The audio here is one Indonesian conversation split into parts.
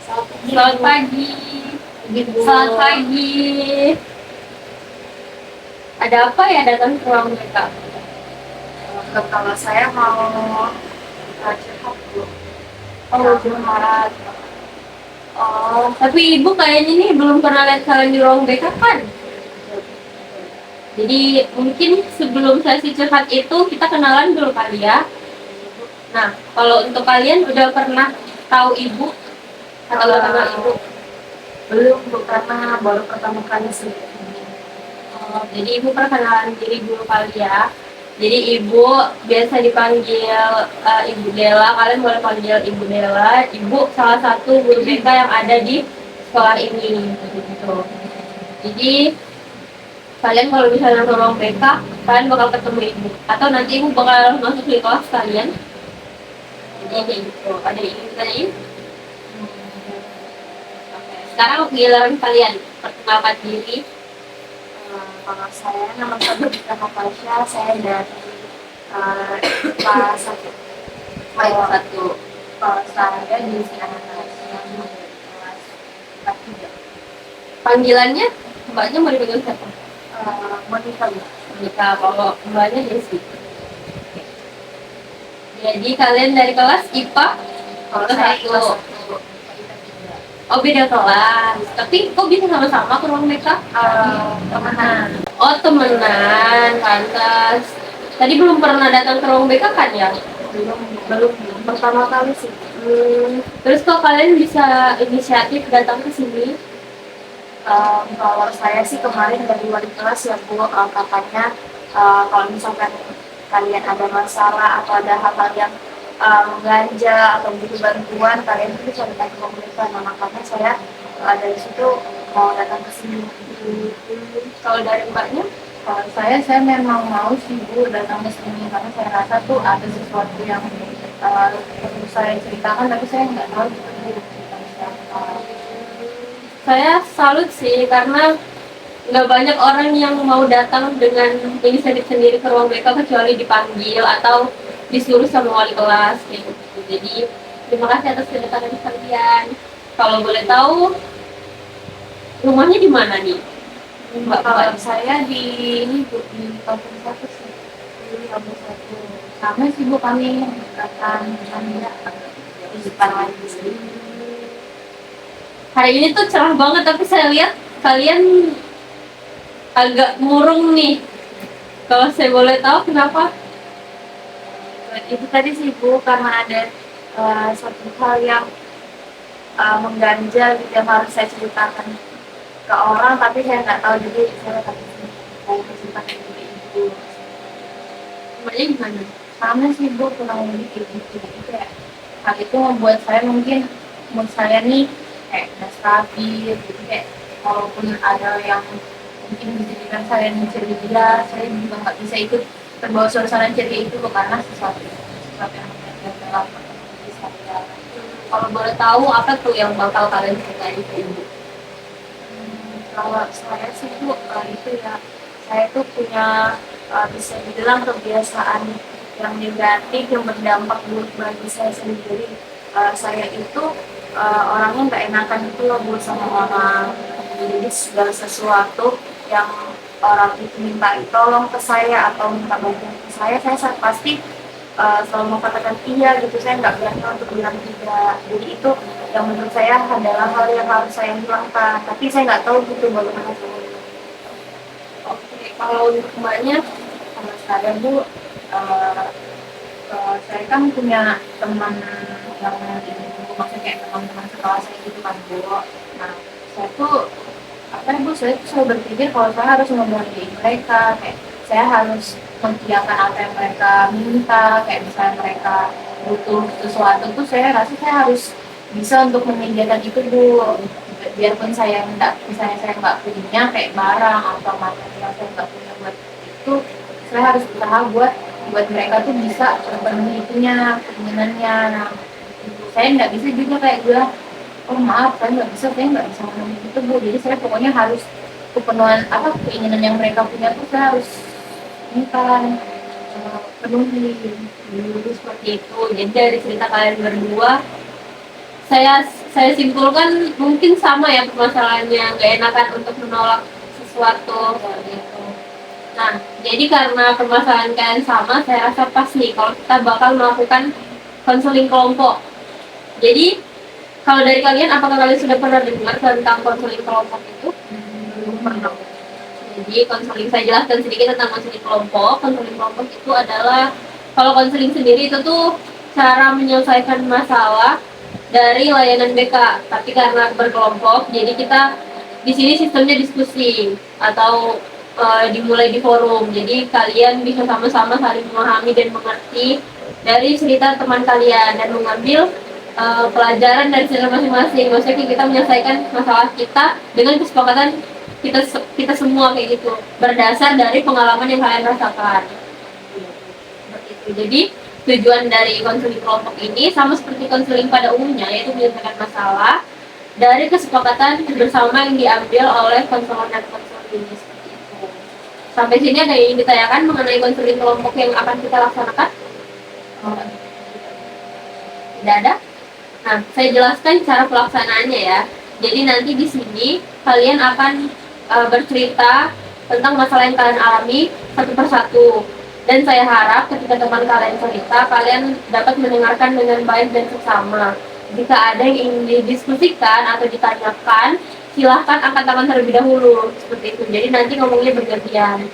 Selamat pagi. Selamat pagi. Ada apa ya datang ke ruang mereka? Kalau saya mau curhat dulu. Oh, curhat. Oh, tapi ibu kayaknya nih belum pernah lihat kalian di ruang BK kan? Jadi mungkin sebelum sesi curhat itu kita kenalan dulu kali ya. Nah, kalau untuk kalian udah pernah tahu ibu atau udah kenal ibu? Belum Bu, karena baru pertama kali sih. Oh, jadi ibu perkenalan diri dulu kali ya. Jadi ibu biasa dipanggil Ibu Dela, kalian boleh panggil Ibu Dela. Ibu salah satu guru BK yang ada di sekolah ini, gitu. Jadi kalian kalau misalnya ke ruang BK, kalian bakal ketemu ibu. Atau nanti ibu bakal masuk di kelas kalian. Jadi kayak gitu. Ada yang ingin ditanyain? Oke. Sekarang giliran kalian perkenalkan diri. Kalau saya nama saya Dita Natasha, saya dari kelas 1. Kelas satu. Kalau saya di Natasha kelas 3. Panggilannya mbaknya mau dipanggil siapa? Monika Bu. Monika. Kalau mbaknya Desi. Jadi kalian dari kelas IPA Kalau kelas saya satu. kelas 1, Monika 3. Oh, beda kelas. Tapi kok bisa sama-sama ke ruang BK? Temenan. Oh, temenan, pantas. Tadi belum pernah datang ke ruang BK kan ya? Belum pertama kali sih. Terus kok kalian bisa inisiatif datang ke sini? Kalau saya sih kemarin dari wali kelas ya Bu, katanya kalau misalkan kalian ada masalah atau ada hal-hal yang mengganjal atau butuh bantuan, kalian itu bisa datang ke komunitas. Nah, makanya saya dari situ mau datang ke sini. Kalau dari mbaknya? Kalau saya memang mau sih Bu datang ke sini karena saya rasa tuh ada sesuatu yang perlu saya ceritakan, tapi saya nggak tahu gitu Bu tentang siapa. Saya salut sih karena nggak banyak orang yang mau datang dengan inisiatif sendiri ke ruang BK kecuali dipanggil atau disuruh sama wali kelas kayak gitu. Jadi terima kasih atas kedatangan kalian. Kalau boleh tahu rumahnya di mana nih? Mbak Kalau saya di ini Bu, di kampung 1 sih. Di kampung 1. Sama sih Bu, kami dekatan Anda di depan lagi sih. Hari ini tuh cerah banget tapi saya lihat kalian agak murung nih. Kalau saya boleh tahu kenapa? Itu tadi sih Bu, karena ada satu hal yang mengganjal gitu yang harus saya ceritakan ke orang, tapi saya nggak tahu, jadi saya datang ke sini mau menceritakan ke Ibu. Mbaknya gimana? Sama sih Bu, kurang lebih kayak gitu. Jadi kayak hal itu membuat saya mungkin mood saya nih kayak nggak stabil. Jadi kayak walaupun ada yang mungkin menjadikan saya ceria, saya juga nggak bisa ikut terbawa suasana ceria itu Bu, karena sesuatu yang terjadi dalam diri saya. Kalau boleh tahu apa tuh yang bakal kalian ceritain ke ibu? Kalau saya sih Bu, itu ya, saya tuh punya bisa dibilang kebiasaan yang negatif yang berdampak buruk bagi saya sendiri. Saya itu orangnya nggak enakan itu loh Bu sama orang. Jadi segala sesuatu yang orang itu minta tolong ke saya atau minta bantuan ke saya pasti selalu mau katakan iya gitu. Saya nggak berani untuk bilang tidak. Jadi itu yang menurut saya adalah hal yang harus saya hilangkan. Tapi saya nggak tahu gitu bagaimana caranya. Oke, kalau untuk mbaknya? Sama saya Bu, saya kan punya teman yang ini Bu, maksudnya kayak teman-teman sekolah saya gitu kan Bu. Nah, saya tuh apa ya Bu, saya tuh selalu berpikir kalau saya harus menghargai mereka, kayak saya harus mengiyakan apa yang mereka minta, kayak misalnya mereka butuh sesuatu tuh saya rasa saya harus bisa untuk menyediakan itu Bu. Biarpun saya enggak, misalnya saya nggak punya kayak barang atau material, saya nggak punya buat itu, saya harus berusaha buat mereka tuh bisa terpenuhi itunya, keinginannya. Nah, saya nggak bisa juga kayak bilang, oh maaf saya nggak bisa memenuhi itu Bu. Jadi saya pokoknya harus kepenuhan apa keinginan yang mereka punya tuh saya harus minta penuhi. Seperti itu. Jadi dari cerita kalian berdua, saya simpulkan mungkin sama ya permasalahannya, nggak enakan untuk menolak sesuatu gitu. Nah, jadi karena permasalahan kalian sama, saya rasa pas nih kalau kita bakal melakukan konseling kelompok. Jadi kalau dari kalian, apakah kalian sudah pernah dengar tentang konseling kelompok itu? Belum pernah. Jadi konseling, saya jelaskan sedikit tentang konseling kelompok. Konseling kelompok itu adalah, kalau konseling sendiri itu tuh cara menyelesaikan masalah dari layanan BK, tapi karena berkelompok, jadi kita di sini sistemnya diskusi atau dimulai di forum. Jadi kalian bisa sama-sama saling memahami dan mengerti dari cerita teman kalian dan mengambil pelajaran dari cerita masing-masing. Maksudnya kita menyelesaikan masalah kita dengan kesepakatan kita semua kayak gitu, berdasar dari pengalaman yang kalian rasakan. Seperti itu. Jadi tujuan dari konseling kelompok ini sama seperti konseling pada umumnya, yaitu menyelesaikan masalah dari kesepakatan bersama yang diambil oleh konselor dan konseling. Seperti itu. Sampai sini ada yang ditanyakan mengenai konseling kelompok yang akan kita laksanakan? Tidak ada? Nah, saya jelaskan cara pelaksanaannya ya. Jadi nanti di sini kalian akan bercerita tentang masalah yang kalian alami satu persatu. Dan saya harap ketika teman kalian cerita, kalian dapat mendengarkan dengan baik dan seksama. Jika ada yang ingin didiskusikan atau ditanyakan, silahkan angkat tangan terlebih dahulu. Seperti itu. Jadi nanti ngomongnya bergantian.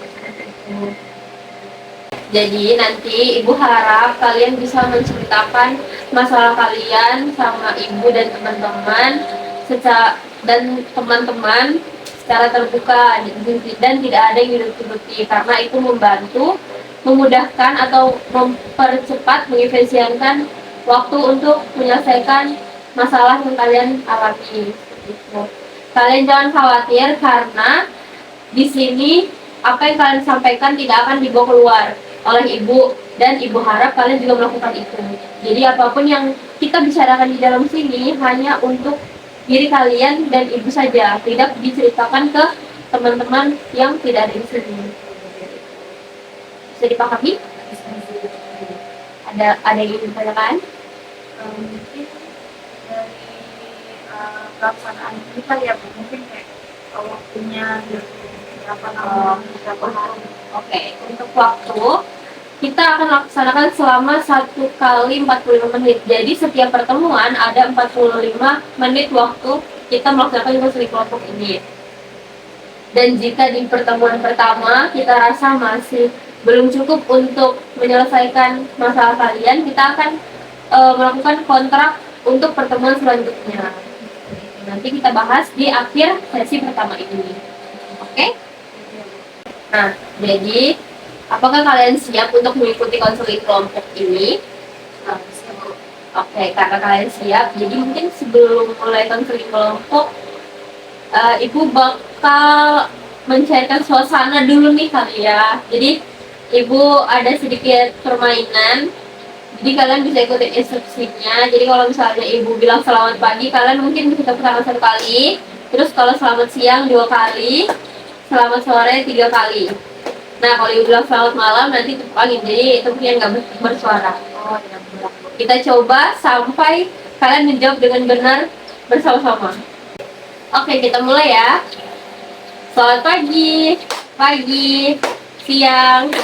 Jadi nanti Ibu harap kalian bisa menceritakan masalah kalian sama Ibu dan teman-teman secara terbuka dan tidak ada yang ditutupi, karena itu memudahkan atau mempercepat, mengefisienkan waktu untuk menyelesaikan masalah yang kalian alami. Gitu. Kalian jangan khawatir karena di sini apa yang kalian sampaikan tidak akan dibawa keluar oleh Ibu, dan Ibu harap kalian juga melakukan itu. Jadi apapun yang kita bicarakan di dalam sini hanya untuk diri kalian dan Ibu saja, tidak diceritakan ke teman-teman yang tidak ada di sini. Bisa dipahami? Ada yang ingin ditanyakan? Mungkin dari pelaksanaan kita ya Bu, mungkin kayak waktunya berapa lama, berapa hari. Oke, untuk waktu kita akan laksanakan selama 1 kali 45 menit. Jadi setiap pertemuan ada 45 menit waktu kita melaksanakan konseling kelompok ini. Dan jika di pertemuan pertama kita rasa masih belum cukup untuk menyelesaikan masalah kalian, kita akan melakukan kontrak untuk pertemuan selanjutnya. Nanti kita bahas di akhir sesi pertama ini. Oke? Nah, jadi apakah kalian siap untuk mengikuti konseling kelompok ini? Oke, karena kalian siap, jadi mungkin sebelum mulai konseling kelompok, Ibu bakal mencairkan suasana dulu nih kali ya. Jadi Ibu ada sedikit permainan, jadi kalian bisa ikutin instruksinya. Jadi kalau misalnya Ibu bilang selamat pagi, kalian mungkin bisa pertama 1 kali. Terus kalau selamat siang 2 kali, selamat sore 3 kali. Nah, kalau Ibu bilang selamat malam, nanti tepuk angin, jadi tepuknya nggak bersuara. Oh, tidak berat. Kita coba sampai kalian menjawab dengan benar bersama-sama. Oke, kita mulai ya. Selamat pagi, siang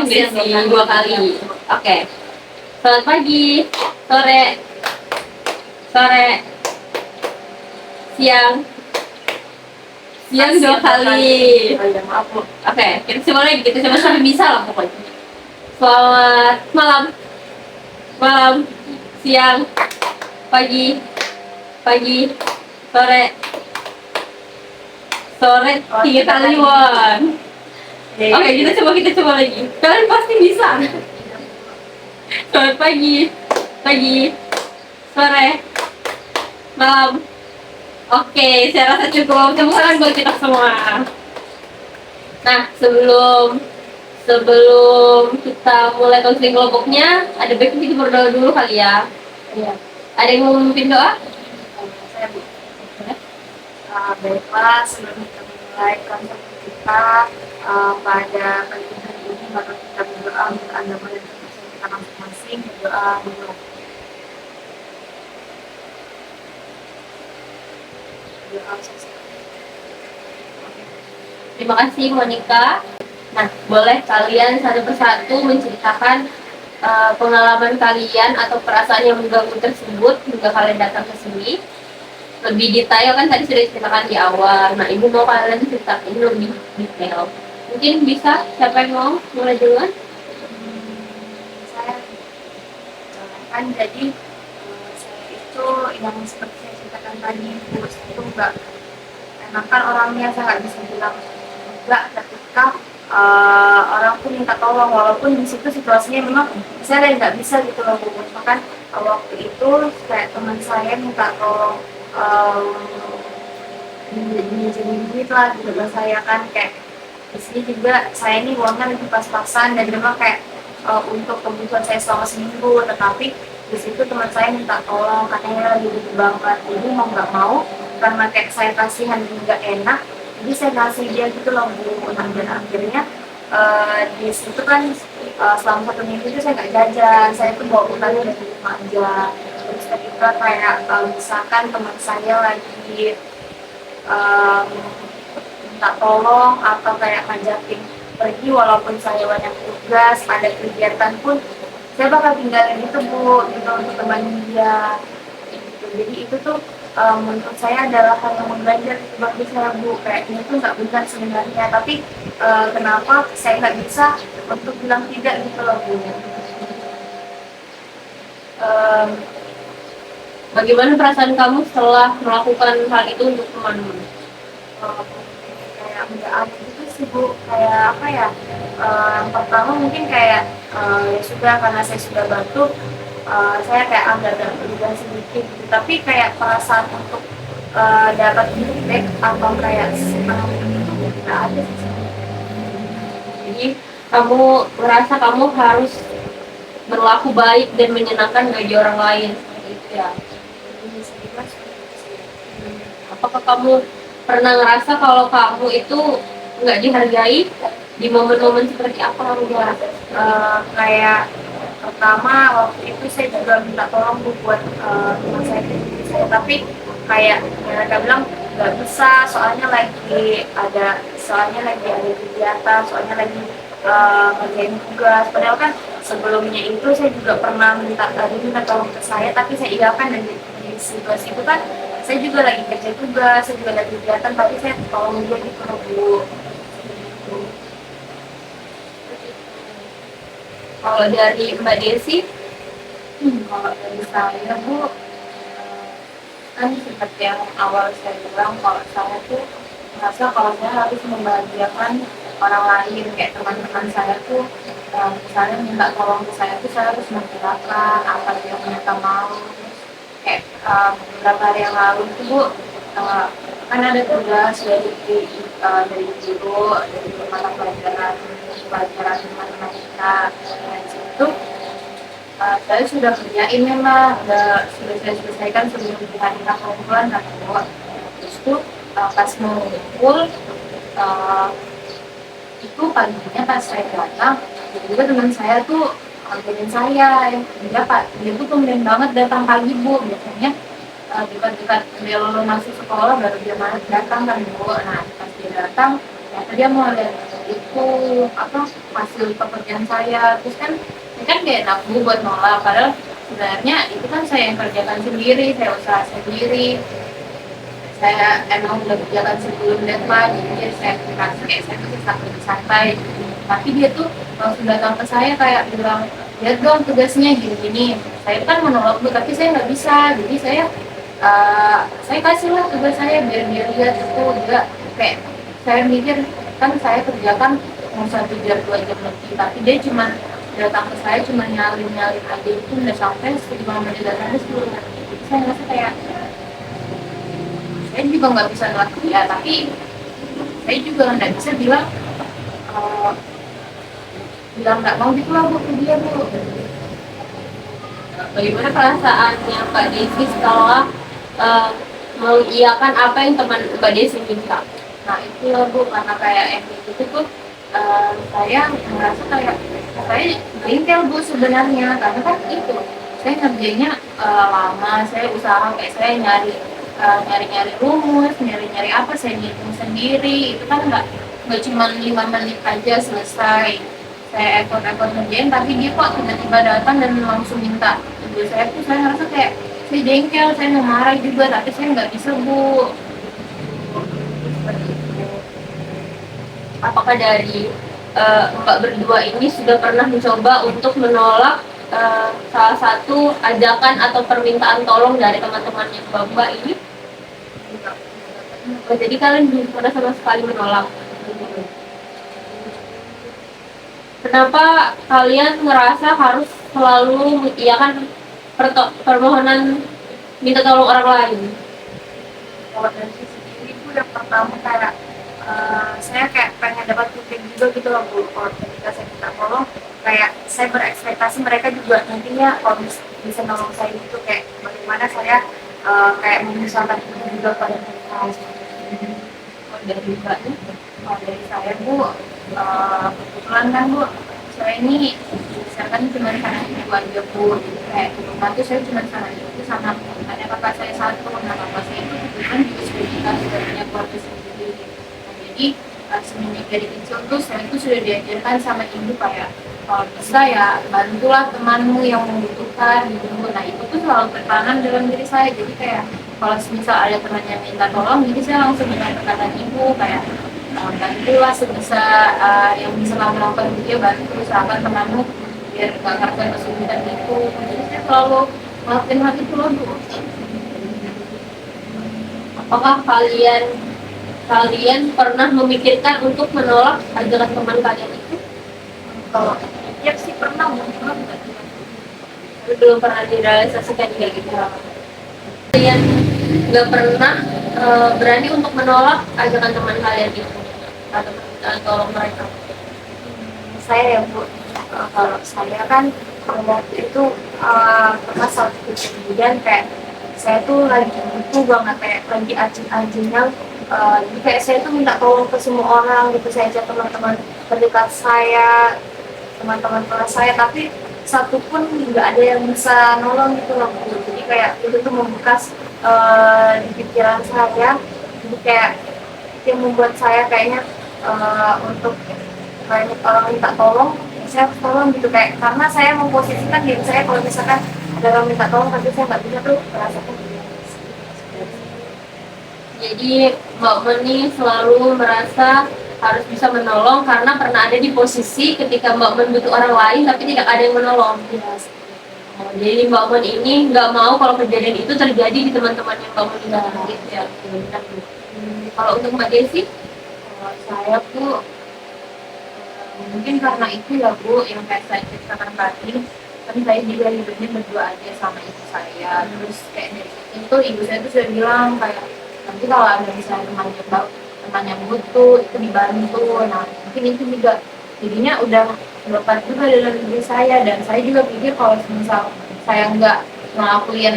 deh sih 2 kali. Oke. Selamat pagi, sore, siang 2 kali. Oh iya, maaf Bu. Oke, kita coba lagi, kita coba sampai bisa lah pokoknya. Selamat malam, siang, pagi, sore 3 kali Wan. Oke, kita coba lagi. Kalian pasti bisa. Selamat pagi, sore, malam. Oke, saya rasa cukup. Tepuk tangan buat kita semua. Nah, sebelum kita mulai konseling kelompoknya, ada baiknya kita berdoa dulu kali ya. Iya. Ada yang mau memimpin doa? Saya Bu. Baiklah, sebelum kita mulai konseling kita pada pagi hari ini, maka kita berdoa untuk Anda dan kita masing-masing, berdoa dulu. Terima kasih Monica. Nah, boleh kalian satu persatu menceritakan pengalaman kalian atau perasaan yang mengganggu tersebut hingga kalian datang ke sini. Lebih detail kan tadi sudah diceritakan di awal. Nah, ibu mau kalian ceritakan lebih detail. Mungkin bisa, siapa yang mau mulai duluan? Saya kan jadi saya itu yang seperti saya ceritakan tadi, Bu, saya itu nggak enakan orangnya, saya nggak bisa bilang enggak ketika orang pun minta tolong, walaupun di situ situasinya memang saya nggak bisa gitu loh, Bu. Misalkan waktu itu kayak teman saya minta tolong minjemin duit lah gitu ke saya kan, kayak di sini juga saya ini uangnya lagi pas-pasan dan memang kayak untuk kebutuhan saya selama seminggu, tetapi di situ teman saya minta tolong katanya lagi butuh banget, jadi mau nggak mau karena kayak saya kasihan dan nggak enak, jadi saya kasih dia gitu loh, Bu. Nah, dan akhirnya di situ kan selama 1 minggu itu saya nggak jajan, saya tuh bawa utangnya dari rumah aja. Terus ketika kayak misalkan teman saya lagi um, minta tolong atau kayak ngajakin pergi walaupun saya banyak tugas, ada kegiatan pun saya bakal tinggalin itu, Bu, gitu untuk teman dia gitu. Jadi itu tuh menurut saya adalah hal yang mengganjal bagi saya, Bu. Kayak ini tuh nggak benar sebenarnya, tapi kenapa saya nggak bisa untuk bilang tidak gitu loh, Bu. Um, Bagaimana perasaan kamu setelah melakukan hal itu untuk temanmu? Kayak nggak ada gitu sih, Bu, kayak apa ya, pertama mungkin kayak ya sudah karena saya sudah batuk, saya kayak agak berubah sedikit gitu. Tapi kayak perasaan untuk dapat feedback atau kayak senang itu nggak ada sih. Jadi kamu merasa kamu harus berlaku baik dan menyenangkan bagi orang lain seperti itu ya. Apakah kamu pernah ngerasa kalau kamu itu nggak dihargai di momen-momen seperti apa kamu ngerasa? Kayak pertama waktu itu saya juga minta tolong, Bu, buat teman saya, tapi kayak mereka bilang nggak bisa, soalnya lagi ada kegiatan, soalnya lagi ngerjain tugas. Padahal kan sebelumnya itu saya juga pernah minta tolong ke saya, tapi saya iakan, dan di situasi itu kan saya juga lagi kerja tugas, saya juga lagi kegiatan, tapi saya tolong dia gitu loh, Bu. Kalau dari Mbak Desi, Kalau dari saya, Bu, kan seperti yang awal saya bilang, kalau saya tuh merasa kalau saya harus membahagiakan orang lain, kayak teman-teman saya tuh misalnya minta tolong ke saya tuh saya harus menggerakkan apa yang mereka mau. Terus kayak beberapa hari yang lalu tuh, Bu, kan ada tugas dari guru, dari mata pelajaran matematika, dan situ saya sudah kerjain memang, sudah saya selesaikan sebelum hari bulan kan, Bu. Terus tuh pas mau ngumpul, uh, itu paginya pas saya datang, juga teman saya tuh ngajarin saya, dia tuh tumben banget datang pagi, Bu. Biasanya dekat-dekat dia lulus masuk sekolah baru dia datang kan, Bu. Nah, pas dia datang ternyata dia mau lihat itu apa hasil pekerjaan saya. Terus kan ini kan gak enak, Bu, buat nolak, padahal sebenarnya itu kan saya yang kerjakan sendiri, saya usaha sendiri, saya emang udah kerjakan sebelum deadline, jadi saya merasa kayak saya tuh bisa lebih santai. Tapi dia tuh langsung datang ke saya kayak bilang, lihat dong tugasnya gini-gini. Saya kan menolak, Bu, tapi saya nggak bisa, jadi saya kasih lah tugas saya biar dia lihat itu juga. Kayak saya mikir kan saya kerjakan mau 1 jam 2 jam lebih, tapi dia cuma datang ke saya cuma nyalin aja, itu udah sampai 5 menit datangnya 10 menit. Jadi saya ngerasa kayak saya juga nggak bisa nolak dia, tapi saya juga nggak bisa bilang nggak mau gitu lah, Bu, ke dia, Bu. bagaimana perasaannya Mbak Desi setelah mengiyakan apa yang teman Mbak Desi minta? Nah itu lah, Bu, karena kayak yang gitu tuh saya merasa kayak saya bengkel, Bu, sebenarnya, karena kan itu saya ngerjainnya lama, saya usaha, kayak saya nyari nyari-nyari rumus, nyari-nyari apa saya ngitung sendiri. Itu kan nggak cuma 5 menit aja selesai. Saya ekor-ekor ngerjain, tapi dia kok tiba-tiba datang dan langsung minta ibu saya tuh. Saya ngerasa kayak saya jengkel, saya mau marah juga, tapi saya nggak bisa bu. Seperti itu. Apakah dari Mbak berdua ini sudah pernah mencoba untuk menolak salah satu ajakan atau permintaan tolong dari teman-temannya Mbak ini? Oh, jadi kalian belum pernah sama sekali menolak. Kenapa kalian ngerasa harus selalu mengiyakan permohonan minta tolong orang lain? Kalau dari sisi diri itu yang pertama kayak saya kayak pengen dapat feedback juga gitu loh bu. Kalau ketika saya minta tolong, kayak saya berekspektasi mereka juga nantinya kalau bisa nolong saya gitu, kayak bagaimana saya kayak menyusahkan itu juga pada mereka. Oh, dari Mbaknya? Kalau dari saya bu, kebetulan kan bu, saya ini misalkan cuma sama ibu aja bu, jadi kayak di rumah tuh saya cuma sama ibu sama ada kakak saya satu. Nah kakak saya itu kebetulan juga sudah nikah, sudah punya keluarga sendiri. Nah, jadi semenjak dari kecil tuh saya tuh sudah diajarkan sama ibu kayak kalau bisa ya bantulah temanmu yang membutuhkan gitu. Nah itu tuh selalu bertanam dalam diri saya, jadi kayak kalau misal ada teman yang minta tolong, jadi saya langsung dengan perkataan ibu kayak bantulah sebisa yang bisa kamu lakukan gitu ya, bantu usahakan temanmu biar gak ngerasain kesulitan gitu. Jadi saya selalu ngelakuin hal itu loh bu. Apakah kalian pernah memikirkan untuk menolak ajakan teman kalian itu? Kalau ya sih pernah bu, cuma bukan Tapi belum pernah direalisasikan kayak gitu. Kalian nggak pernah berani untuk menolak ajakan teman kalian itu atau permintaan tolong mereka? saya ya bu. Kalau saya kan waktu itu pernah suatu kejadian kayak saya tuh lagi butuh banget, kayak lagi ajin-ajinnya. Jadi kayak saya tuh minta tolong ke semua orang gitu, saya ajak teman-teman terdekat saya, teman-teman kelas saya, tapi satu pun nggak ada yang bisa nolong gitu loh Bu. Jadi kayak itu tuh membekas di pikiran saya, jadi kayak itu yang membuat saya kayaknya untuk banyak orang minta tolong, saya harus tolong gitu, kayak karena saya memposisikan diri saya kalau misalkan ada orang minta tolong tapi saya nggak bisa tuh merasakan Jadi Mbak Meni selalu merasa harus bisa menolong karena pernah ada di posisi ketika Mbak Men butuh orang lain tapi tidak ada yang menolong. Oh, jadi Mbak Men ini nggak mau kalau kejadian itu terjadi di teman-temannya Mbak Men gitu ya. Kalau untuk Mbak Desi? kalau saya tuh mungkin karena itu ya Bu, yang kayak saya ceritakan tadi, kan saya juga hidupnya berdua aja sama ibu saya. Terus kayak dari itu ibu saya tuh sudah bilang kayak nanti kalau ada misalnya teman yang butuh itu dibantu. Nah mungkin itu juga jadinya udah melekat juga dalam diri saya, dan saya juga pikir kalau misal saya nggak ngelakuin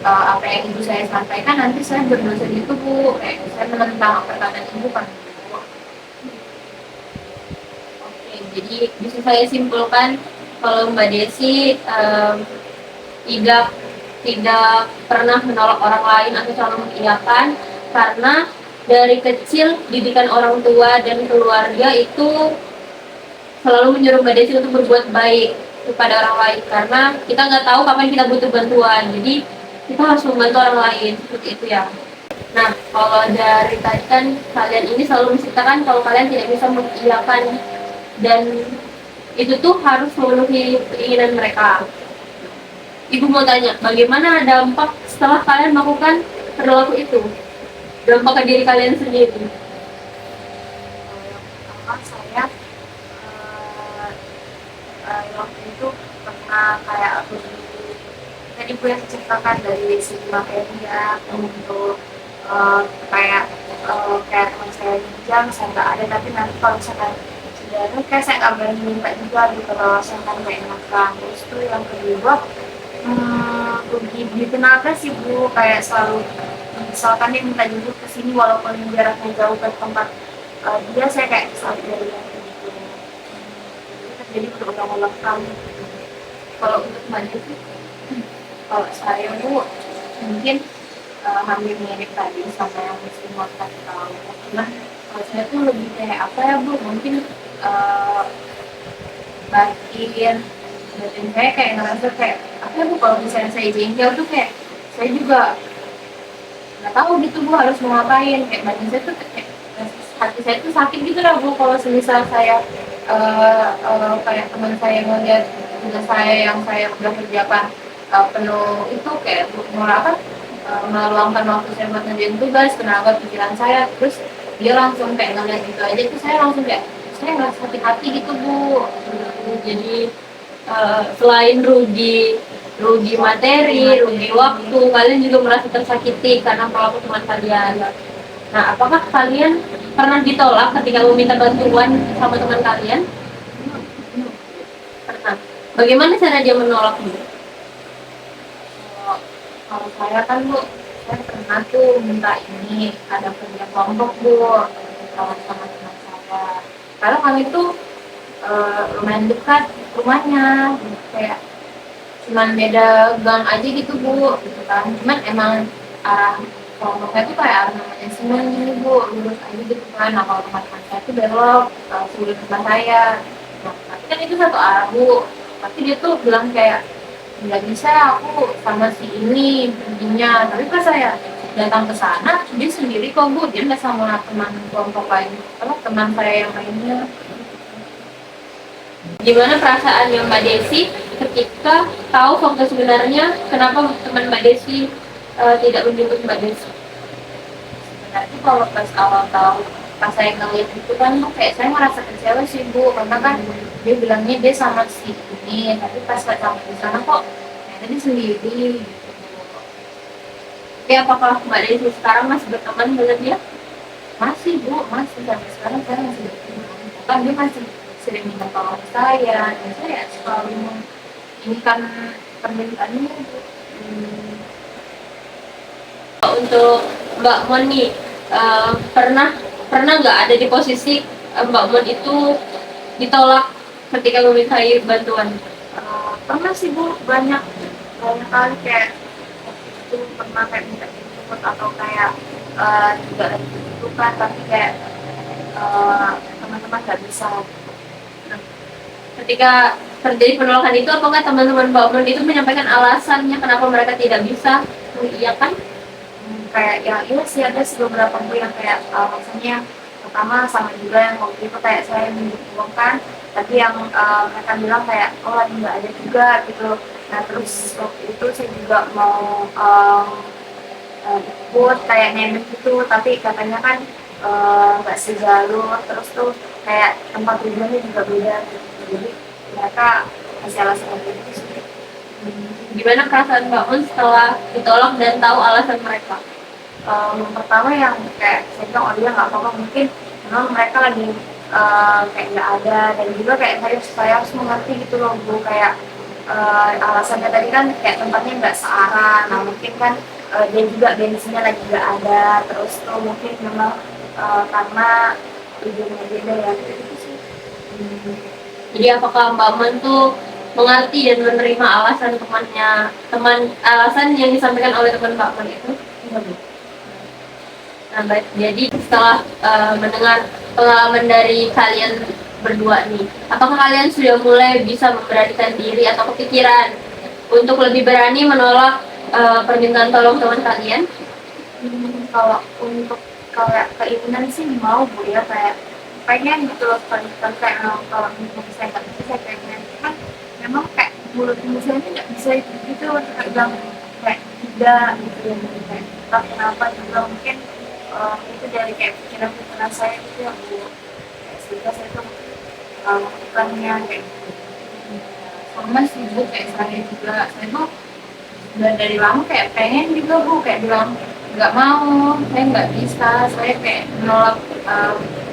apa yang ibu saya sampaikan, nanti saya berdosa gitu Bu, kayak saya menentang perkataan ibu kan. Oke, jadi bisa saya simpulkan kalau Mbak Desi tidak tidak pernah menolak orang lain atau selalu mengiyakan karena dari kecil didikan orang tua dan keluarga itu selalu menyuruh Mbak Desi untuk berbuat baik kepada orang lain karena kita nggak tahu kapan kita butuh bantuan, jadi kita harus membantu orang lain seperti itu ya. Nah, kalau dari tadi kan kalian ini selalu menceritakan kalau kalian tidak bisa mengiyakan dan itu tuh harus memenuhi keinginan mereka. Ibu mau tanya, bagaimana dampak setelah kalian melakukan perilaku itu? Dampak ke diri kalian sendiri. Pertama saya waktu itu pernah kayak aku tadi Bu yang ceritakan dari segi materinya untuk kayak kayak teman saya pinjam, saya nggak ada, tapi nanti kalau misalkan sudah ada kayak saya nggak berani minta juga gitu loh, saya kan nggak enakan. Terus itu yang kedua rugi di tenaga sih Bu, kayak selalu misalkan dia minta jemput ke sini walaupun jaraknya jauh ke tempat dia, saya kayak selalu dari yang gitu. Jadi berulang-ulang kali. Kalau untuk Mbak Desi, Kalau saya Bu, mungkin hampir mirip tadi sama yang mesti mau kasih tahu. Nah, kalau saya tuh lebih kayak apa ya Bu, mungkin uh, batin batin saya kayak ngerasa kayak apa ya Bu, kalau misalnya saya jengkel tuh kayak saya juga nggak tahu gitu Bu harus mau ngapain, kayak batin saya tuh kayak hati saya tuh sakit gitu lah Bu kalau semisal saya kayak teman saya ngeliat tugas saya yang saya udah kerjakan penuh itu kayak apa meluangkan waktu saya buat ngerjain tugas, tenaga pikiran saya, terus dia langsung kayak ngeliat gitu aja, terus saya langsung kayak saya nggak sakit hati gitu Bu. Jadi selain rugi rugi materi, rugi waktu, kalian juga merasa tersakiti karena perilaku teman kalian. Nah, apakah kalian pernah ditolak ketika meminta bantuan sama teman kalian? Pernah. Bagaimana cara dia menolak? Kalau kalau saya kan Bu, saya pernah tuh minta ini ada kerja kelompok Bu sama teman-teman saya. Karena kami tuh lumayan dekat rumahnya, kayak cuman beda gang aja gitu Bu, gitu kan. Cuman emang arah kelompoknya tuh kayak arah namanya Semen gini Bu, lurus aja gitu kan. Nah kalau teman-teman saya tuh belok sebelum tempat saya. Nah, tapi kan itu satu arah Bu. Tapi dia tuh bilang kayak nggak bisa aku sama si ini perginya. Tapi pas saya datang ke sana, dia sendiri kok Bu, dia nggak sama teman kelompok lain, apa teman saya yang lainnya. Gimana perasaannya Mbak Desi ketika tahu fakta sebenarnya kenapa teman Mbak Desi tidak menjemput Mbak Desi? Sebenarnya kalau pas awal tahu, pas saya ngeliat itu kan kayak saya merasa kecewa sih Bu, karena kan dia bilangnya dia sama si ini, tapi pas saya sampai di sana kok ternyata dia sendiri gitu. Tapi apakah Mbak Desi sekarang masih berteman dengan dia? Masih Bu, masih sampai sekarang saya masih berteman. Kan dia masih sering minta tolong saya, dan saya selalu ini kan permintaannya Bu. Untuk Mbak Mon nih, pernah pernah nggak ada di posisi Mbak Mon itu ditolak ketika memintai bantuan? Pernah sih Bu, banyak banyak kali kayak itu pernah kayak minta jemput atau kayak juga lagi dibutuhkan tapi kayak teman-teman nggak bisa. Ketika terjadi penolakan itu, apakah teman-teman Mbak Mon itu menyampaikan alasannya kenapa mereka tidak bisa mengiyakan? Kayak ya iya sih ada sih beberapa Bu yang kayak maksudnya pertama sama juga yang waktu itu kayak saya menghubungkan, tapi yang mereka bilang kayak oh lagi nggak ada juga gitu. Nah terus waktu itu saya juga mau ikut kayak nebeng gitu, tapi katanya kan nggak sejalur, terus tuh kayak tempat tujuannya juga beda gitu. Jadi mereka kasih alasan kayak gitu sih. Gimana perasaan Mbak Mon setelah ditolak dan tahu alasan mereka? Yang pertama yang kayak saya bilang oh dia nggak apa-apa, mungkin memang mereka lagi kayak nggak ada, dan juga kayak saya harus mengerti gitu loh Bu, kayak alasannya tadi kan kayak tempatnya nggak searah, nah mungkin kan dia juga bensinnya lagi nggak ada, terus tuh mungkin memang karena tujuannya beda ya gitu sih. Jadi apakah Mbak Mon tuh mengerti dan menerima alasan alasan yang disampaikan oleh teman Mbak Mon itu? Nah, baik. Jadi setelah mendengar pengalaman dari kalian berdua nih, apakah kalian sudah mulai bisa memberanikan diri atau kepikiran untuk lebih berani menolak permintaan tolong teman kalian? Kalau untuk kayak keinginan sih mau Bu ya, kayak pengen gitu loh sekali kayak kalau misalnya saya nggak bisa saya pengen, cuman memang kayak mulut saya ini nggak bisa gitu kayak bilang kayak tidak gitu ya, kayak entah kenapa juga mungkin itu dari kayak pikiran-pikiran saya gitu ya Bu, kayak sehingga saya tuh melakukannya kayak gitu. Sama sih Bu, kayak saya juga saya tuh udah dari lama kayak pengen juga Bu, kayak bilang nggak mau, saya nggak bisa, saya kayak menolak,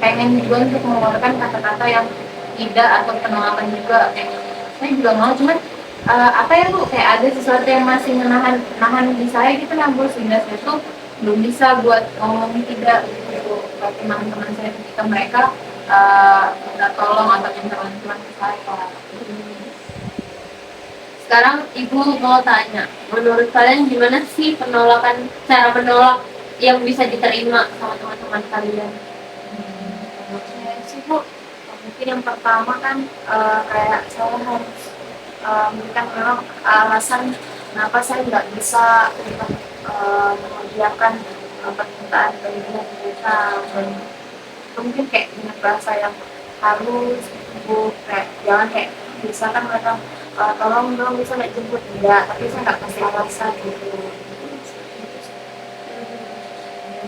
pengen juga untuk mengeluarkan kata-kata yang tidak atau penolakan juga, kayak saya juga mau, cuman apa ya Bu, kayak ada sesuatu yang masih nahan di saya gitu lah Bu, sehingga saya tuh belum bisa buat ngomong tidak gitu ke teman-teman saya ketika mereka minta tolong atau minta bantuan ke saya. Sekarang ibu mau tanya, menurut kalian gimana sih cara menolak yang bisa diterima sama teman-teman kalian? Menurut saya sih Bu, mungkin yang pertama kan kayak saya harus memberikan memang alasan kenapa saya nggak bisa untuk mengerjakan permintaan dari pihak mereka, dan mungkin kayak dengan bahasa yang halus Bu, kayak jangan kayak misalkan mereka tolong dong bisa nggak jemput, enggak, tapi saya nggak kasih alasan gitu.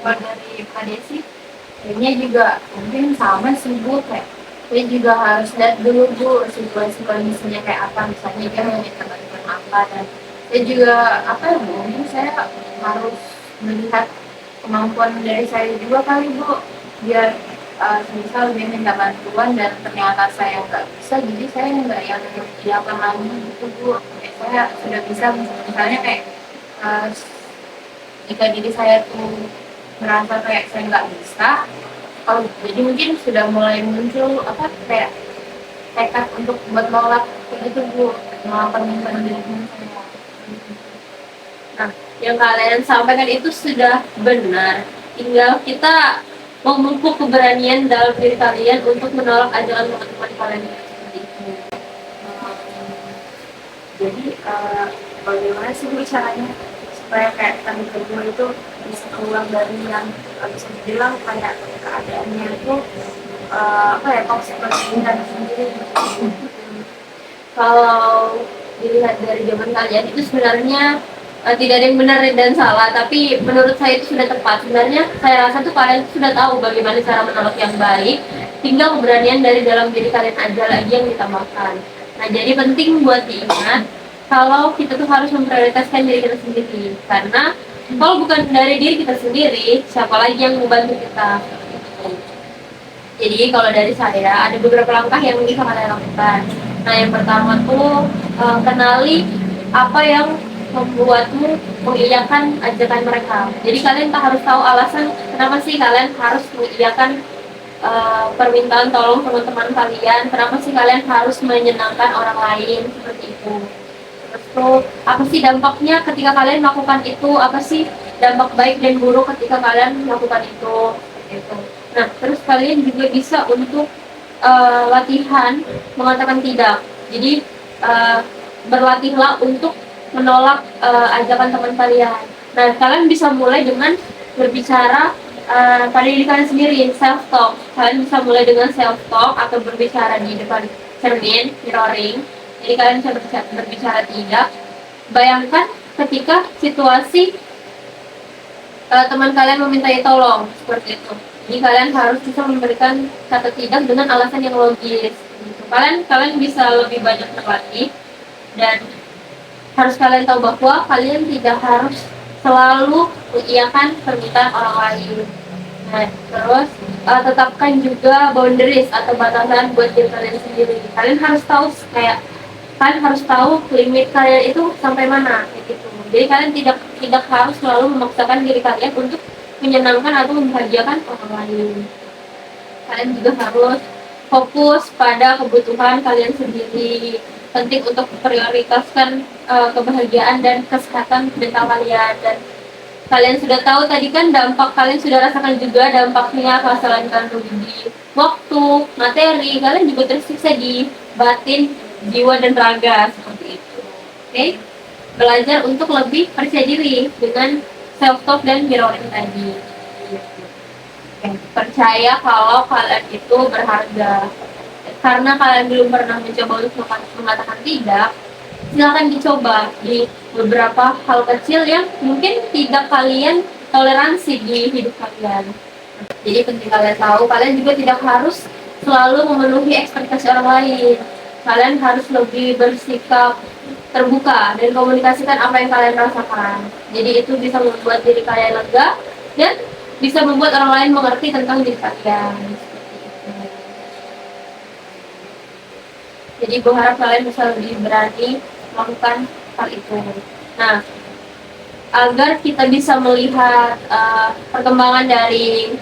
Kalau dari Kak Desi, Kayaknya juga mungkin sama sih Bu, kayak saya juga harus lihat dulu Bu situasi kondisinya kayak apa, misalnya dia mau minta bantuan apa, dan saya juga apa ya Bu, mungkin saya harus melihat kemampuan dari saya juga kali Bu, biar misal dia minta bantuan dan ternyata saya nggak bisa, jadi saya nggak yang dilakukan lagi gitu Bu. Kayak saya sudah bisa, misalnya kayak eh, jika diri saya tuh merasa kayak saya nggak bisa, kalau jadi mungkin sudah mulai muncul apa kayak tekad untuk buat nolak kayak gitu Bu, nolak permintaan dari teman saya. nah, yang kalian sampaikan itu sudah benar. Tinggal kita memupuk keberanian dalam diri kalian untuk menolak ajakan teman-teman kalian seperti itu. Jadi bagaimana sih Bu caranya supaya kayak tadi kedua itu bisa keluar dari yang bisa dibilang kayak keadaannya itu apa ya, toxic masculinity sendiri. Kalau dilihat dari zaman kalian itu sebenarnya tidak ada yang benar dan salah, tapi menurut saya itu sudah tepat. Sebenarnya saya rasa tuh kalian sudah tahu bagaimana cara menolak yang baik, tinggal keberanian dari dalam diri kalian aja lagi yang ditambahkan. Nah, jadi penting buat diingat kalau kita tuh harus memprioritaskan diri kita sendiri, karena kalau bukan dari diri kita sendiri, siapa lagi yang membantu kita? Jadi kalau dari saya ada beberapa langkah yang bisa kalian lakukan. Nah, yang pertama tuh kenali apa yang membuatmu mengiyakan ajakan mereka. Jadi kalian tak harus tahu alasan kenapa sih kalian harus mengiyakan permintaan tolong teman-teman kalian. Kenapa sih kalian harus menyenangkan orang lain seperti itu. Terus tuh apa sih dampaknya ketika kalian melakukan itu? Apa sih dampak baik dan buruk ketika kalian melakukan itu? Seperti itu. Nah, terus kalian juga bisa untuk latihan mengatakan tidak. Jadi berlatihlah untuk menolak ajakan teman kalian. Nah, kalian bisa mulai dengan berbicara pada diri kalian sendiri, self talk. Kalian bisa mulai dengan self talk atau berbicara di depan cermin, mirroring. Jadi kalian bisa berbicara tidak. Bayangkan ketika situasi teman kalian memintai tolong seperti itu. Jadi kalian harus bisa memberikan kata tidak dengan alasan yang logis. Gitu. Kalian bisa lebih banyak berlatih, dan harus kalian tahu bahwa kalian tidak harus selalu mengiyakan permintaan orang lain. Nah, terus tetapkan juga boundaries atau batasan buat diri kalian sendiri. Kalian harus tahu limit kalian itu sampai mana gitu. Jadi kalian tidak harus selalu memaksakan diri kalian untuk menyenangkan atau membahagiakan orang lain. Kalian juga harus fokus pada kebutuhan kalian sendiri. Penting untuk prioritaskan kebahagiaan dan kesehatan mental kalian. Dan kalian sudah tahu tadi kan dampak, kalian sudah rasakan juga dampaknya kalau selain kalian rugi di waktu, materi, kalian juga tersiksa di batin, jiwa dan raga seperti itu. Oke? Belajar untuk lebih percaya diri dengan self talk dan mirroring tadi. Percaya kalau kalian itu berharga. Karena kalian belum pernah mencoba untuk mengatakan tidak, silakan dicoba di beberapa hal kecil yang mungkin tidak kalian toleransi di hidup kalian. Jadi penting kalian tahu, kalian juga tidak harus selalu memenuhi ekspektasi orang lain. Kalian harus lebih bersikap terbuka dan komunikasikan apa yang kalian rasakan. Jadi itu bisa membuat diri kalian lega dan bisa membuat orang lain mengerti tentang diri kalian. Jadi gue harap kalian bisa lebih berani melakukan hal itu. Nah, agar kita bisa melihat perkembangan dari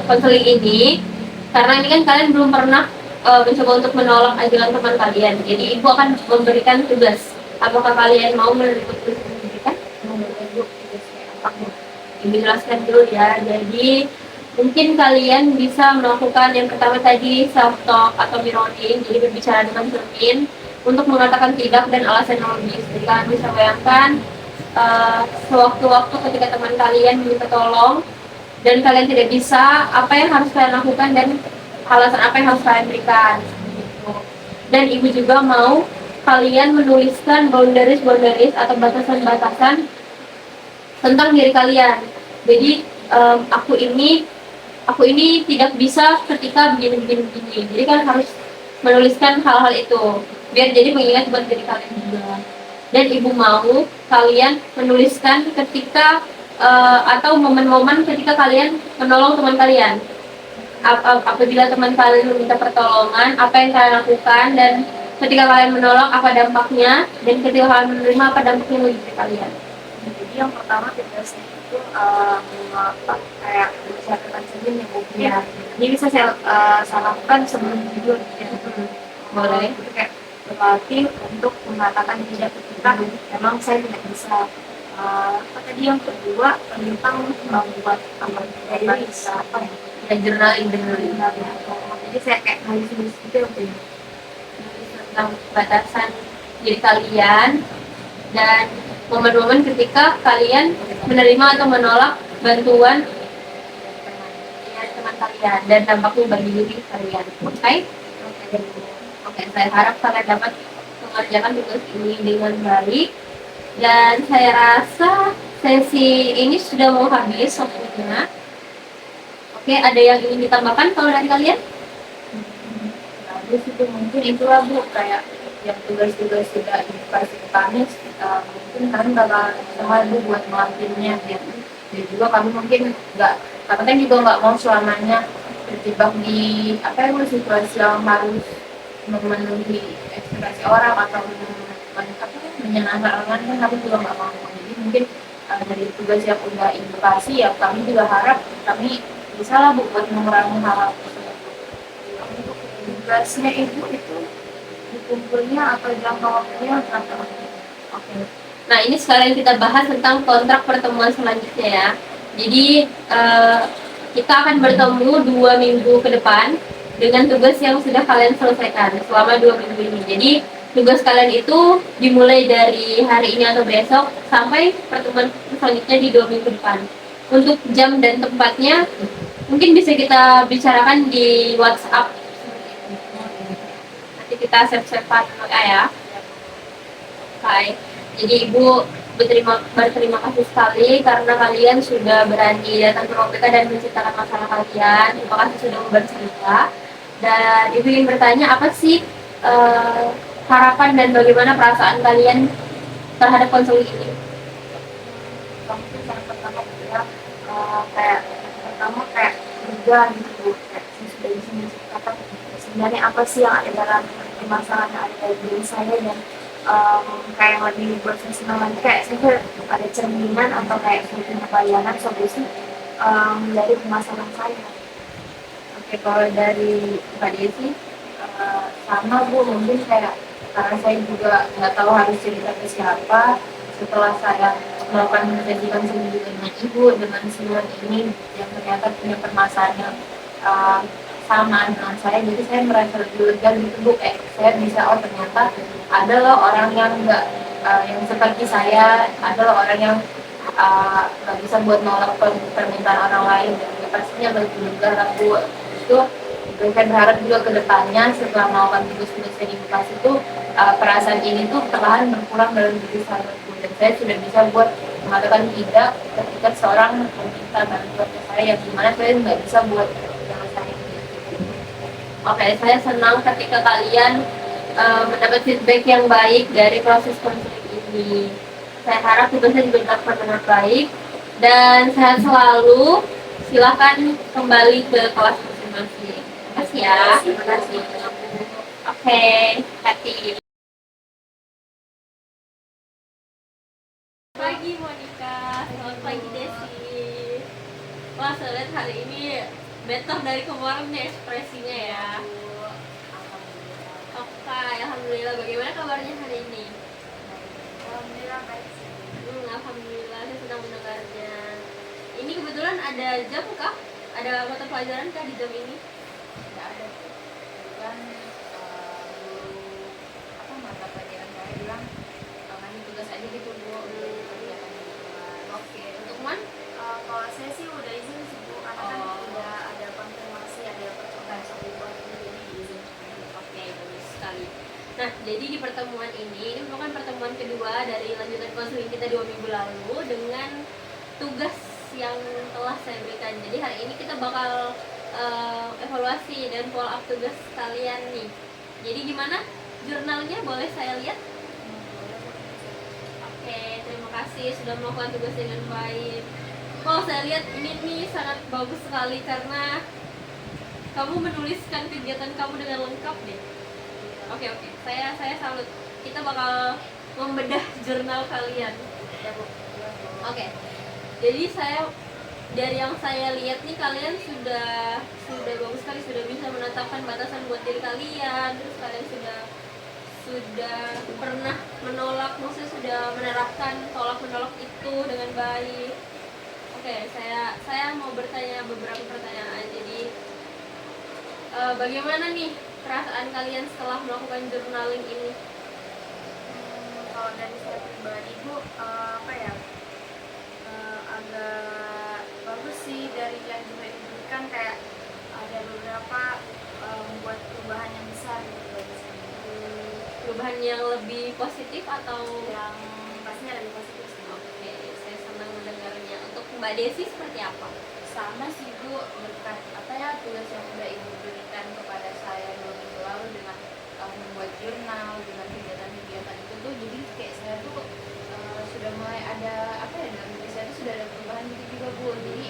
konseling ini, karena ini kan kalian belum pernah mencoba untuk menolak ajakan teman kalian. Jadi ibu akan memberikan tugas. Apakah kalian mau menerima tugas yang diberikan? Ibu tugas kayak apa Bu? Ibu jelaskan dulu ya. Jadi mungkin kalian bisa melakukan yang pertama tadi self talk atau mirroring, jadi berbicara dengan cermin untuk mengatakan tidak dan alasan yang logis. Jadi kalian bisa bayangkan sewaktu-waktu ketika teman kalian minta tolong dan kalian tidak bisa, apa yang harus kalian lakukan dan alasan apa yang harus kalian berikan gitu. Dan ibu juga mau kalian menuliskan boundaries atau batasan-batasan tentang diri kalian. Jadi aku ini tidak bisa ketika begini. Jadi kan harus menuliskan hal-hal itu biar jadi pengingat buat diri kalian juga. Dan ibu mau kalian menuliskan ketika atau momen-momen ketika kalian menolong teman kalian. Apabila teman kalian meminta pertolongan, apa yang kalian lakukan, dan ketika kalian menolong apa dampaknya, dan ketika kalian menerima apa dampaknya bagi diri kalian. Jadi yang pertama tugasnya itu kayak mempersiapkan sendiri ya Bu. Ya. Ini bisa saya lakukan sebelum tidur ya. Boleh. Itu kayak berlatih untuk mengatakan tidak ketika memang saya tidak bisa. Apa tadi yang kedua tentang membuat dari apa ya? Ya, journaling. Jadi saya kayak nulis gitu ya Bu. Tentang batasan diri kalian dan momen-momen ketika kalian menerima atau menolak bantuan dari teman kalian dan dampaknya bagi diri kalian. Oke? Oke, saya harap kalian dapat mengerjakan tugas ini dengan baik. Dan saya rasa sesi ini sudah mau habis waktunya. Oke, ada yang ingin ditambahkan kalau dari kalian? Terus itu mungkin itulah Bu, kayak yang tugas-tugas sudah dikasih ke kami, mungkin kami bakal sama Bu buat ngelakuinnya ya. Dan juga kami mungkin kami kan juga nggak mau selamanya terjebak di apa ya Bu, situasi yang harus memenuhi ekspektasi orang atau menyenangkan orang kan kami juga nggak mau. Jadi mungkin dari tugas yang udah Ibu kasih ya kami juga harap kami bisa lah Bu buat mengurangi hal-hal tersebut. Untuk tugasnya Ibu itu dikumpulnya atau jangka waktunya berapa? Oke. Nah, ini sekarang kita bahas tentang kontrak pertemuan selanjutnya ya. Jadi kita akan bertemu 2 minggu ke depan dengan tugas yang sudah kalian selesaikan selama 2 minggu ini. Jadi tugas kalian itu dimulai dari hari ini atau besok sampai pertemuan selanjutnya di 2 minggu depan. Untuk jam dan tempatnya mungkin bisa kita bicarakan di WhatsApp. Nanti kita save-savean ya. Hai. Jadi Ibu berterima kasih sekali karena kalian sudah berani datang ke ruang BK dan menceritakan masalah kalian. Terima kasih sudah bercerita. Dan Ibu ingin bertanya apa sih harapan dan bagaimana perasaan kalian terhadap konseling ini? Mungkin yang pertama ya kayak juga gitu kayak sudah di sini apa sebenarnya apa sih yang ada dalam permasalahan yang ada dari diri saya dan kayak yang lebih buat senang lagi kayak saya ada cerminan atau kayak punya bayangan solusi dari permasalahan saya. Oke, kalau dari Mbak Desi Sama Bu, mungkin kayak karena saya juga nggak tahu harus cerita ke siapa. Setelah saya melakukan sesi konseling juga dengan Ibu dengan semua ini yang ternyata punya permasalahan yang sama dengan saya, jadi saya merasa lebih lega gitu Bu, saya bisa ternyata ada loh orang yang nggak yang seperti saya, ada loh orang yang nggak bisa buat nolak permintaan orang lain, dan ya pastinya lebih lega lah Bu. Itu saya berharap juga ke depannya setelah melakukan tugas-tugas yang dikasih itu perasaan ini tuh perlahan berkurang dalam diri saya dan saya sudah bisa buat mengatakan tidak ketika seorang meminta bantuan ke saya yang dimana saya nggak bisa buat yang saya. Oke, saya senang ketika kalian mendapat feedback yang baik dari proses konseling ini. Saya harap tugasnya juga dilakukan dengan baik dan sehat selalu. Silakan kembali ke kelas masing-masing. Terima kasih ya. Terima kasih. Oke, hati. Pagi Monica, selamat pagi Desi. Wah, saya lihat hari ini better dari kemarin nih ekspresinya ya. Bella, bagaimana kabarnya hari ini? Alhamdulillah baik sih. Alhamdulillah, saya senang mendengarnya. Ini kebetulan ada jam kah? Ada mata pelajaran kah di jam ini? Nggak ada tuh. Kebetulan guru apa mata pelajaran saya bilang ngasih tugas aja gitu bu, udah kegiatan di kelas. Oke, untuk Man? Kalau saya sih udah izin sih bu, karena kan udah ada konfirmasi, ada percobaan sama ibu jadi izin. Oke, bagus sekali. Nah, jadi di pertemuan ini merupakan pertemuan kedua dari lanjutan konseling kita 2 minggu lalu dengan tugas yang telah saya berikan. Jadi hari ini kita bakal evaluasi dan follow up tugas kalian nih. Jadi gimana? Jurnalnya boleh saya lihat? Oke, terima kasih sudah melakukan tugas dengan baik. Oh, saya lihat ini nih sangat bagus sekali karena kamu menuliskan kegiatan kamu dengan lengkap deh. Oke, saya salut. Kita bakal membedah jurnal kalian. Ya bu. Oke. Jadi dari yang saya lihat nih kalian sudah bagus sekali, sudah bisa menetapkan batasan buat diri kalian. Terus kalian sudah pernah menolak, maksudnya sudah menerapkan tolak menolak itu dengan baik. Oke, saya mau bertanya beberapa pertanyaan. Jadi bagaimana nih perasaan kalian setelah melakukan journaling ini? Kalau dari saya pribadi bu, apa ya, agak bagus sih dari yang juga diberikan, kayak ada beberapa membuat perubahan yang besar gitu bagi saya. Perubahan yang lebih positif atau Yang pastinya lebih positif sih. Oke, saya senang mendengarnya. Untuk Mbak Desi seperti apa? Sama sih bu, berkat apa ya tugas yang udah ibu berikan kepada saya 2 minggu lalu dengan membuat jurnal, dengan kegiatan-kegiatan itu tuh, jadi kayak saya tuh sudah mulai ada apa ya, dalam diri saya tuh sudah ada perubahan gitu juga bu. Jadi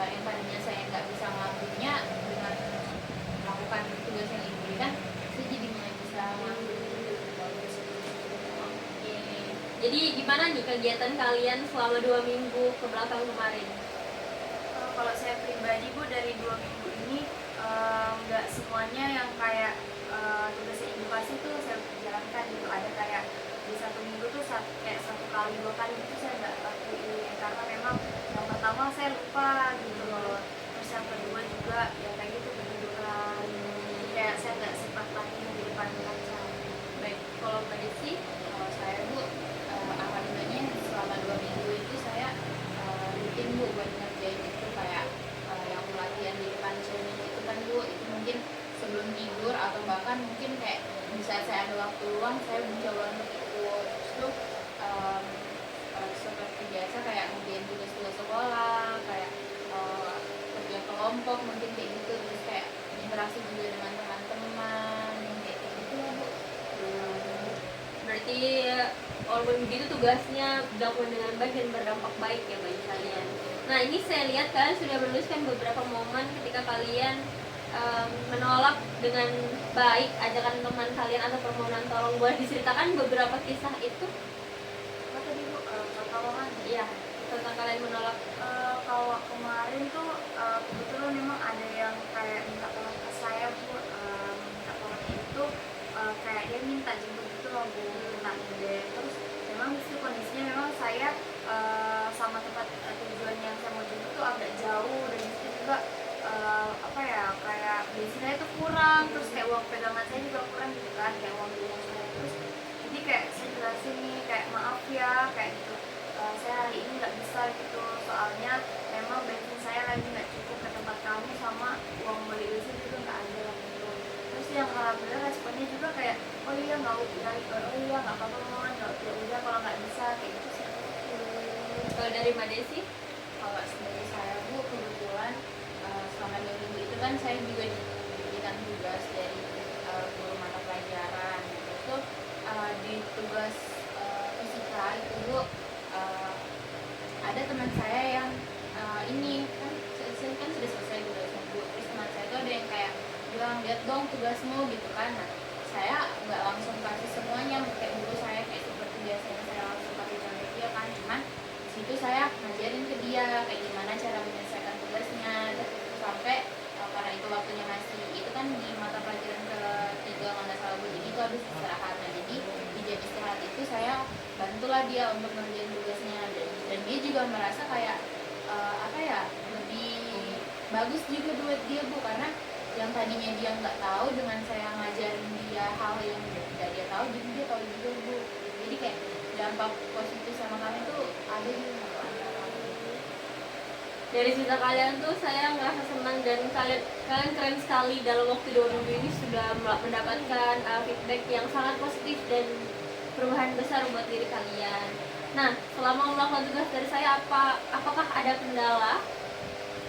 yang tadinya saya nggak bisa ngelakuinnya, dengan melakukan tugas yang ibu berikan, saya jadi mulai bisa ngelakuin. Oke. Jadi gimana nih kegiatan kalian selama 2 minggu ke belakang kemarin? Kalau saya pribadi bu, dari 2 minggu ini nggak semuanya yang kayak tugas yang ibu kasih tuh saya jalankan gitu. Ada kayak di 1 minggu tuh kayak 1 kali 2 kali gitu saya nggak lakuin, karena memang yang pertama saya lupa gitu loh, terus yang kedua juga ya kayak gitu ketiduran, jadi kayak saya nggak sempat lagi di depan kaca. Baik, kalau Mbak Desi? Kalau saya bu, alhamdulillahnya selama 2 minggu itu saya rutin bu buat ngerjain itu, kayak yang latihan di depan cermin itu kan bu, itu mungkin sebelum tidur atau bahkan mungkin kayak bisa saya ada waktu luang saya mencoba untuk ikut. Terus tuh seperti biasa kayak ngerjain tugas-tugas sekolah, kayak kerja kelompok mungkin kayak gitu, terus kayak interaksi juga dengan teman-teman yang kayak gitu lah bu. Berarti walaupun begitu tugasnya dilakukan dengan baik dan berdampak baik ya bagi kalian. Nah, ini saya lihat kalian sudah menuliskan beberapa momen ketika kalian menolak dengan baik ajakan teman kalian atau permohonan tolong. Boleh diceritakan beberapa kisah itu? Apa tadi bu, pertolongan? Iya, tentang kalian menolak. Kalau kemarin tuh kebetulan memang ada yang kayak minta tolong ke saya bu, minta tolongnya itu kayak dia minta jemput gitu loh bu, minta ide. Terus memang disitu kondisinya memang saya sama tempat tujuan yang saya mau jemput tuh agak jauh, dan disitu juga apa ya, kayak bensin saya tuh kurang, terus kayak uang pegangan saya juga kurang gitu kan, kayak uang jajan saya. Terus jadi kayak saya jelasin nih kayak maaf ya kayak gitu, saya hari ini nggak bisa gitu, soalnya memang bensin saya lagi nggak cukup ke tempat kamu, sama uang beli bensin juga nggak ada gitu. Terus yang alhamdulillah responnya juga kayak oh iya nggak apa-apa mohon, ya udah kalau nggak bisa kayak gitu sih. Kalau dari Mbak Desi? Kalau dari saya bu, kebetulan selama 2 minggu itu kan saya juga diberikan tugas dari guru mata pelajaran gitu. Itu di tugas fisika itu bu, ada teman saya yang ini kan sudah selesai tugasnya bu. Terus teman saya itu ada yang kayak bilang, lihat dong tugasmu gitu kan. Nah, saya nggak langsung kasih semuanya kayak guru saya, kayak seperti biasanya saya langsung kasih contoh dia kan, cuman situ saya ngajarin ke dia kayak gimana cara menyelesaikan tugasnya. Sampai karena itu waktunya masih itu kan di mata pelajaran ketiga kalau nggak salah bu, jadi itu harus diserahkan istirahat. Nah, jadi di jam istirahat itu saya bantulah dia untuk ngerjain tugasnya, dan dia juga merasa kayak apa ya, lebih bagus juga buat dia Bu, karena yang tadinya dia nggak tahu, dengan saya ngajarin dia hal yang tidak dia tahu, jadi dia tahu juga Bu. Jadi kayak dampak positif sama kami tuh ada juga Bu. Dari cerita kalian tuh saya ngerasa senang, dan kalian keren sekali. Dalam waktu 2 minggu ini sudah mendapatkan feedback yang sangat positif dan perubahan besar buat diri kalian. Nah, selama melakukan tugas dari saya, apakah ada kendala?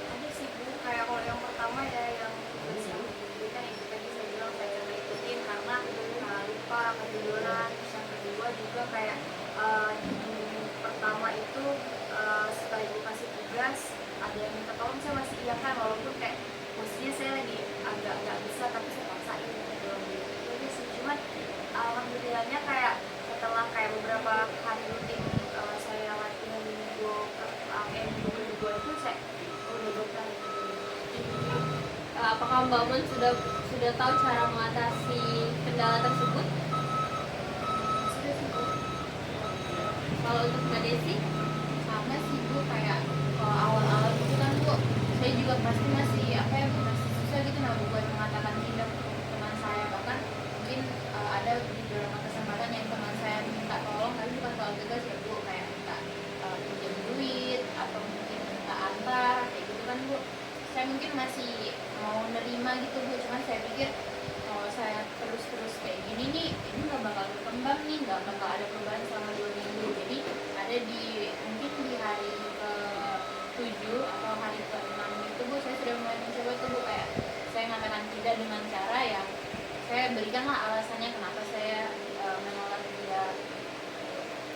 Ada sih Bu, kayak kalau yang pertama ya yang tugas yang diberikan itu tadi saya bilang saya coba ikutin karena lupa ketiduran. Terus yang kedua juga kayak di minggu pertama itu setelah ibu kasih tugas ada yang minta tolong, saya masih iya kan, walaupun kayak posisinya saya lagi agak nggak bisa, tapi saya paksain gitu loh. Itu aja sih, cuman alhamdulillahnya kayak setelah kayak beberapa hari rutin saya latihan minggu kedua itu saya udah betah gitu. Apakah Mbak Mun sudah tahu cara mengatasi kendala tersebut? Sudah sih Bu. Kalau untuk Mbak Desi? Sama sih Bu, kayak awal-awal gitu kan Bu, saya juga pasti masih apa ya Bu, masih susah gitu nah Bu buat mengatakan tidak ke teman saya. Bahkan mungkin ada di beberapa kesempatan yang teman saya minta tolong, tapi bukan soal tugas ya Bu, kayak minta pinjam duit atau mungkin minta antar kayak gitu kan Bu. Saya mungkin masih mau nerima gitu Bu, cuman saya pikir kalau saya terus kayak gini nih, ini nggak bakal berkembang nih, nggak bakal ada perubahan selama 2 minggu. Jadi ada di mungkin di hari ke-7 atau hari ke-6 gitu Bu, saya sudah mulai mencoba tuh Bu, kayak saya mengatakan tidak dengan cara yang saya berikanlah alasannya kenapa saya menolak dia.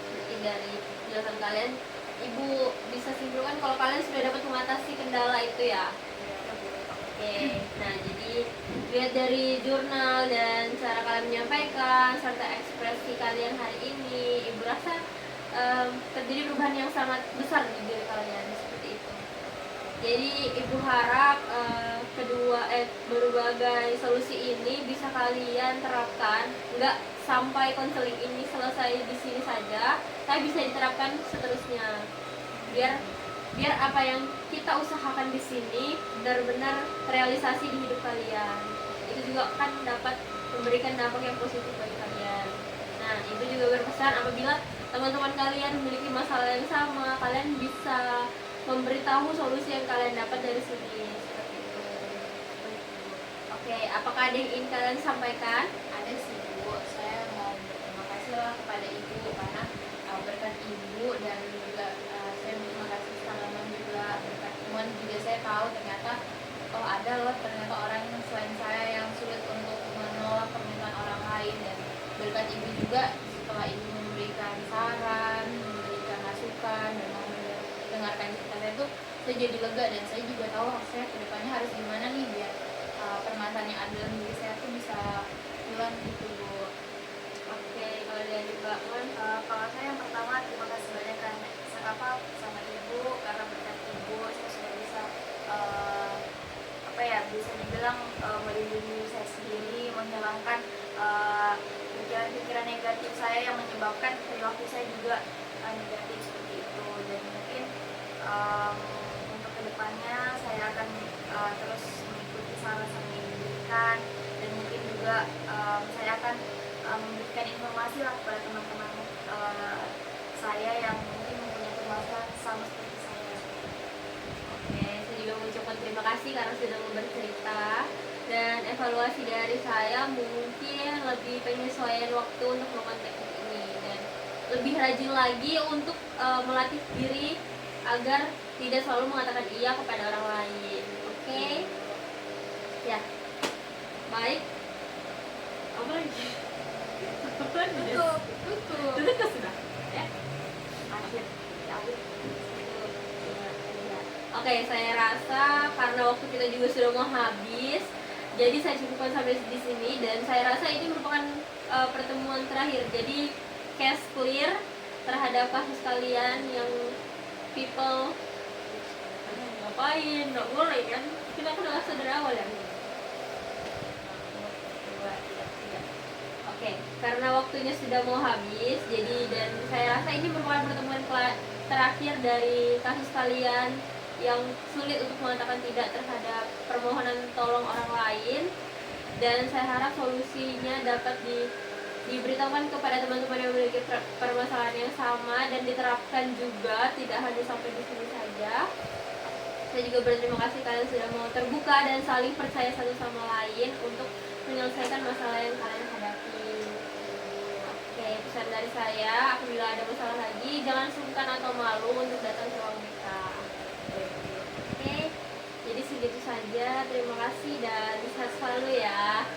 Jadi dari penjelasan kalian, Ibu bisa simpulkan kalau kalian sudah dapat mengatasi kendala itu ya. Oke, nah jadi lihat dari jurnal dan cara kalian menyampaikan serta ekspresi kalian hari ini, Ibu rasa terjadi perubahan yang sangat besar di diri kalian seperti itu. Jadi Ibu harap berbagai solusi ini bisa kalian terapkan, nggak sampai konseling ini selesai di sini saja, tapi bisa diterapkan seterusnya. Biar apa yang kita usahakan di sini benar-benar realisasi di hidup kalian. Itu juga kan dapat memberikan dampak yang positif bagi kalian. Nah, Ibu juga berpesan apabila teman-teman kalian memiliki masalah yang sama, kalian bisa memberitahu solusi yang kalian dapat dari sini seperti itu. Oke, apakah ada yang ingin kalian sampaikan? Ada sih Bu, saya mau berterima kasih lah kepada Ibu, karena berkat Ibu dan juga saya berterima kasih sama juga berkat teman juga saya tahu ternyata ada loh ternyata orang selain saya yang sulit untuk menolak permintaan orang lain. Dan berkat Ibu juga, setelah Ibu memberikan saran, memberikan masukan, dan mau mendengarkan cerita saya tuh, saya jadi lega, dan saya juga tahu saya kedepannya harus gimana nih biar permasalahan yang ada dalam diri saya tuh bisa hilang gitu Bu. Oke, kalau dari Mbak Mun, Kalau saya yang pertama terima kasih banyak kan sama ibu, karena berkat ibu saya sudah bisa bisa dibilang melindungi diri saya sendiri, menghilangkan pikiran-pikiran negatif saya yang menyebabkan perilaku saya juga negatif seperti itu. Dan mungkin untuk kedepannya saya akan terus mengikuti saran yang diberikan, dan mungkin juga saya akan memberikan informasi lah kepada teman-teman saya yang mungkin mempunyai permasalahan sama seperti saya. oke, saya juga mengucapkan terima kasih karena sudah mau bercerita. Dan evaluasi dari saya mungkin lebih penyesuaian waktu untuk melakukan teknik ini, dan lebih rajin lagi untuk melatih diri agar tidak selalu mengatakan iya kepada orang lain. Oke, ya, baik. Apa lagi? Tutup sudah. Ya. Akhir akhir Oke, saya rasa karena waktu kita juga sudah mau habis, jadi saya cukupkan sampai di sini, dan saya rasa ini merupakan pertemuan terakhir. Jadi case clear terhadap kasus kalian yang people ngapain, nggak boleh kan? Kita kan udah dari awal ya. 1, 2, 3. Oke. karena waktunya sudah mau habis, jadi dan saya rasa ini merupakan pertemuan terakhir dari kasus kalian yang sulit untuk mengatakan tidak terhadap permohonan tolong orang lain, dan saya harap solusinya dapat diberitahukan kepada teman-teman yang memiliki permasalahan yang sama dan diterapkan juga, tidak hanya sampai di sini saja. Saya juga berterima kasih kalian sudah mau terbuka dan saling percaya satu sama lain untuk menyelesaikan masalah yang kalian hadapi. Oke, pesan dari saya, apabila ada masalah lagi, jangan sungkan atau malu untuk datang ke ruang BK. Oke, jadi segitu saja. Terima kasih dan sehat selalu ya.